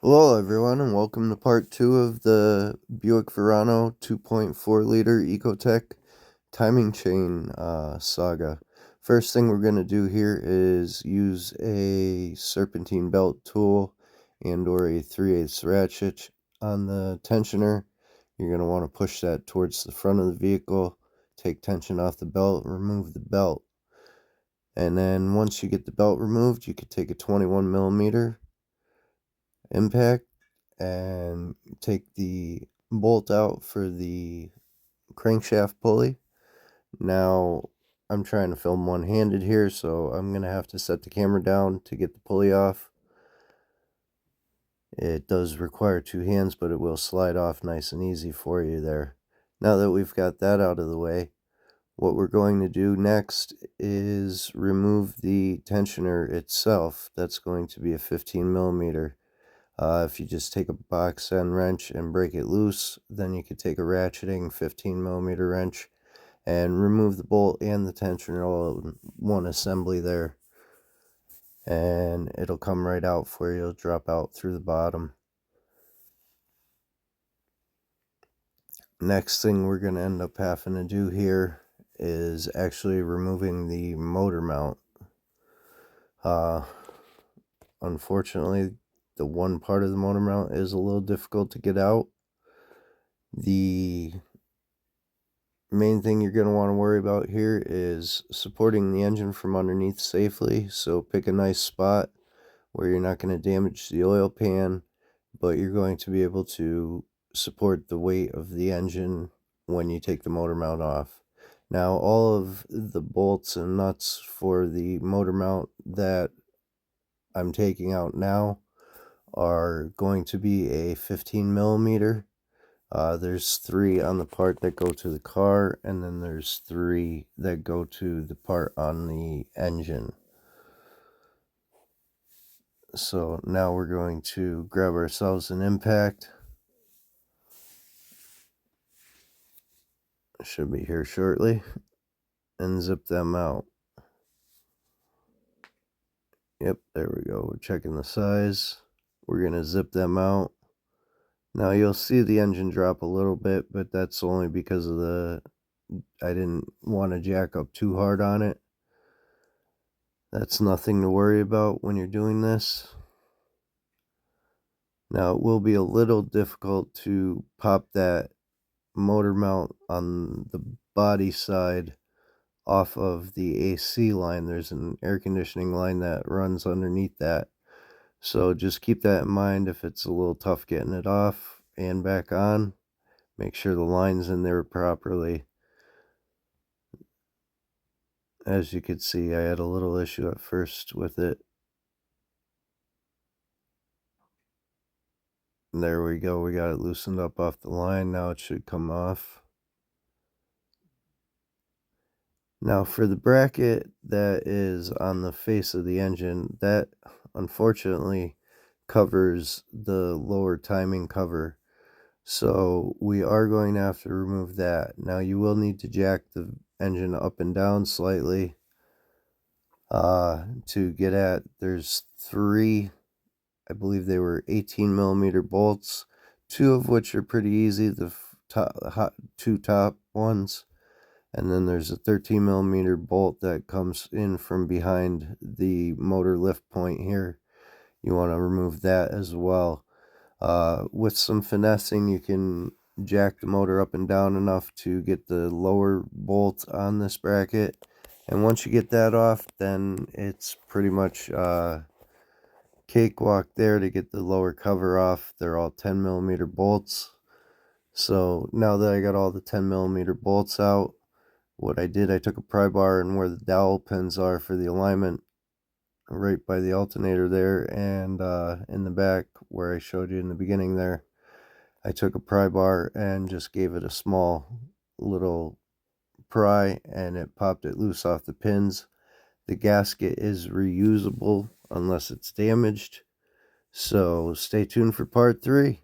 Hello everyone and welcome to part 2 of the Buick Verano 2.4 liter ecotec timing chain saga. First thing we're going to do here is use a serpentine belt tool and or a 3/8 ratchet on the tensioner. You're going to want to push that towards the front of the vehicle, take tension off the belt, remove the belt. And then once you get the belt removed, you could take a 21mm impact and take the bolt out for the crankshaft pulley. Now I'm trying to film one-handed here, so I'm gonna have to set the camera down to get the pulley off. It does require two hands, but it will slide off nice and easy for you there. Now that we've got that out of the way, what we're going to do next is remove the tensioner itself. That's going to be a 15mm. If you just take a box end wrench and break it loose, then you could take a ratcheting 15mm wrench and remove the bolt and the tensioner all in one assembly there. And it'll come right out for you. It'll drop out through the bottom. Next thing we're going to end up having to do here is actually removing the motor mount. Unfortunately, the one part of the motor mount is a little difficult to get out. The main thing you're going to want to worry about here is supporting the engine from underneath safely. So pick a nice spot where you're not going to damage the oil pan, but you're going to be able to support the weight of the engine when you take the motor mount off. Now all of the bolts and nuts for the motor mount that I'm taking out now are going to be a 15mm. There's 3 on the part that go to the car, and then there's 3 that go to the part on the engine. So now we're going to grab ourselves an impact. Should be here shortly. And zip them out. Yep, there we go. We're checking the size. We're going to zip them out. Now you'll see the engine drop a little bit, but that's only because of I didn't want to jack up too hard on it. That's nothing to worry about when you're doing this. Now it will be a little difficult to pop that motor mount on the body side off of the AC line. There's an air conditioning line that runs underneath that. So just keep that in mind if it's a little tough getting it off and back on. Make sure the line's in there properly. As you can see, I had a little issue at first with it. And there we go. We got it loosened up off the line. Now it should come off. Now for the bracket that is on the face of the engine, that unfortunately covers the lower timing cover. So we are going to have to remove that. Now you will need to jack the engine up and down slightly to get at. There's 3, I believe they were 18mm bolts, 2 of which are pretty easy, the two top ones. And then there's a 13mm bolt that comes in from behind the motor lift point here. You want to remove that as well. With some finessing, you can jack the motor up and down enough to get the lower bolt on this bracket. And once you get that off, then it's pretty much cakewalk there to get the lower cover off. They're all 10mm bolts. So now that I got all the 10mm bolts out, what I did, I took a pry bar and where the dowel pins are for the alignment, right by the alternator there, and in the back where I showed you in the beginning there, I took a pry bar and just gave it a small little pry and it popped it loose off the pins. The gasket is reusable unless it's damaged. So stay tuned for part 3.